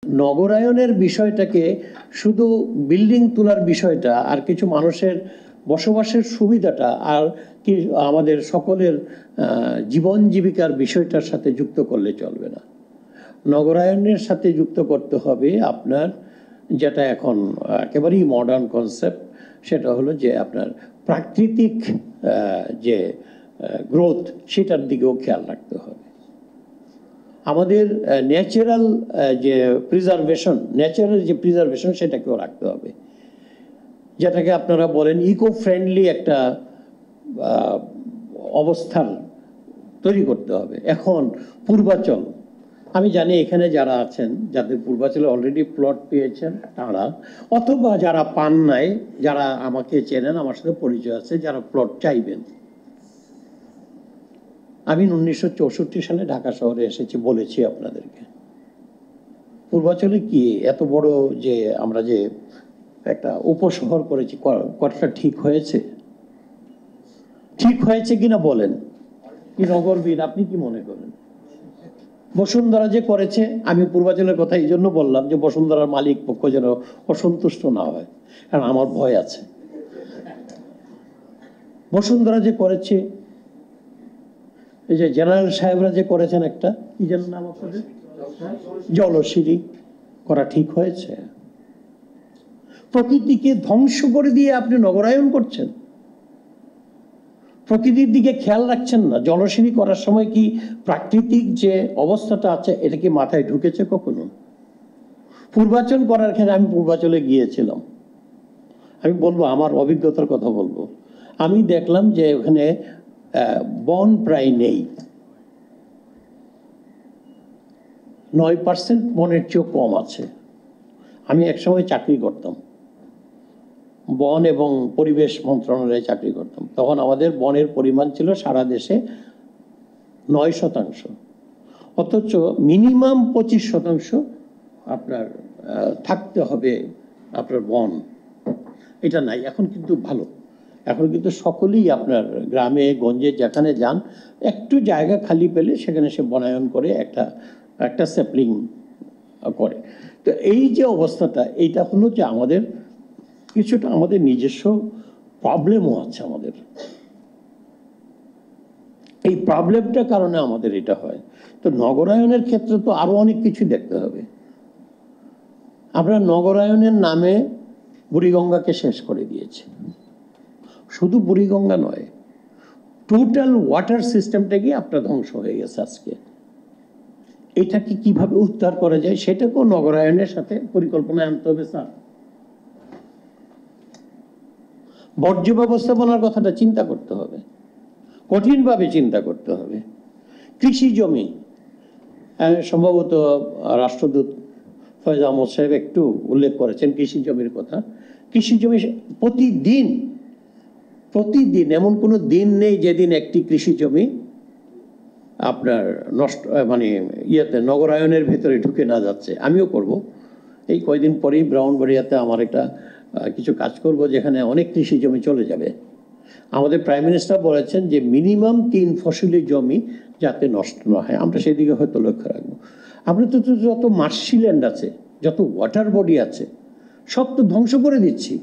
নগরায়নের বিষয়টাকে শুধু বিল্ডিং তোলার বিষয়টা আর কিছু মানুষের বসবাসের সুবিধাটা আর কি আমাদের সকলের জীবন জীবিকার বিষয়টার সাথে যুক্ত করলে চলবে না। নগরায়নের সাথে যুক্ত করতে হবে আপনার যেটা এখন একেবারেই মডার্ন কনসেপ্ট, সেটা হলো যে আপনার প্রাকৃতিক যে গ্রোথ সেটার দিকেও খেয়াল রাখতে হবে। আমাদের ন্যাচারাল যে প্রিজার্ভেশন সেটাকেও রাখতে হবে, যেটাকে আপনারা বলেন ইকো ফ্রেন্ডলি একটা অবস্থান তৈরি করতে হবে। এখন পূর্বাচল, আমি জানি এখানে যারা আছেন যাদের পূর্বাচলে অলরেডি প্লট পেয়েছেন তারা, অথবা যারা পান নাই, যারা আমাকে চেনেন, আমার সাথে পরিচয় আছে, যারা প্লট চাইবেন। আমি 1964 সালে ঢাকা শহরে এসেছি, বলেছি আপনাদেরকে। পূর্বাচলে কি এত বড় যে আমরা যে একটা উপশহর করেছি, কথাটা ঠিক হয়েছে? ঠিক হয়েছে কিনা বলেন, কি নগরবিদ আপনি কি মনে করেন? বসুন্ধরা যে করেছে, আমি পূর্বাচলের কথা এই জন্য বললাম যে বসুন্ধরার মালিক পক্ষ যেন অসন্তুষ্ট না হয়, কারণ আমার ভয় আছে। বসুন্ধরা যে করেছে, এই যে জেনারেল সাহেবরা যে করেছেন একটা কি যেন নাম আপনাদের, জলসিঁড়ি করা ঠিক হয়েছে? প্রকৃতিকে ধ্বংস করে দিয়ে আপনি নগরায়ন করছেন, প্রকৃতির দিকে খেয়াল রাখছেন না। জলসিঁড়ি করার সময় কি প্রাকৃতিক যে অবস্থাটা আছে এটা কি মাথায় ঢুকেছে কখনো? পূর্বাচল করার ক্ষেত্রে, আমি পূর্বাচলে গিয়েছিলাম, আমি বলবো আমার অভিজ্ঞতার কথা বলবো। আমি দেখলাম যে ওখানে বন প্রায় নেই, 9% বনের চেয়েও কম আছে। আমি একসময় চাকরি করতাম, বন এবং পরিবেশ মন্ত্রণালয়ে চাকরি করতাম। তখন আমাদের বনের পরিমাণ ছিল সারা দেশে 9%, অথচ মিনিমাম 25% আপনার থাকতে হবে আপনার বন, এটা নাই। এখন কিন্তু ভালো, এখন কিন্তু সকলেই আপনার গ্রামে গঞ্জে যেখানে যান, একটু জায়গা খালি পেলে সেখানে সে বনায়ন করে একটা স্যাপলিং করে। তো এই যে অবস্থাটা, এইটা হলো যে আমাদের কিছুটা আমাদের নিজস্ব প্রবলেমও আছে। আমাদের এই প্রবলেমটার কারণে আমাদের এটা হয়। তো নগরায়নের ক্ষেত্রে তো আরো অনেক কিছু দেখতে হবে। আমরা নগরায়নের নামে বুড়িগঙ্গাকে শেষ করে দিয়েছি। শুধু বুড়িগঙ্গা নয়, টোটাল ওয়াটার সিস্টেমটাকে আপনার ধ্বংস হয়ে গেছে আজকে। এটাকে কিভাবে উদ্ধার করা যায় সেটাকেও নগরায়নের সাথে পরিকল্পনায় আনতে হবে স্যার। বর্জ্য ব্যবস্থাপনার কথাটা চিন্তা করতে হবে, কঠিনভাবে চিন্তা করতে হবে। কৃষি জমি, সম্ভবত রাষ্ট্রদূত ফয়েজ আহমদ সাহেব একটু উল্লেখ করেছেন কৃষি জমির কথা। কৃষি জমি প্রতিদিন এমন কোনো দিন নেই যেদিন একটি কৃষি জমি আপনার নষ্ট, মানে নগরায়নের ভেতরে ঢুকে না যাচ্ছে। আমিও করব, এই কয়দিন পরেই ব্রাহ্মণবাড়িয়াতে আমার একটা কিছু কাজ করব যেখানে অনেক কৃষি জমি চলে যাবে। আমাদের প্রাইম মিনিস্টার বলেছেন যে মিনিমাম 3 ফসলি জমি যাতে নষ্ট না হয়, আমরা সেদিকে হয়তো লক্ষ্য রাখবো। আমরা তো যত মার্শিল্যান্ড আছে, যত ওয়াটার বডি আছে, সব তো ধ্বংস করে দিচ্ছি।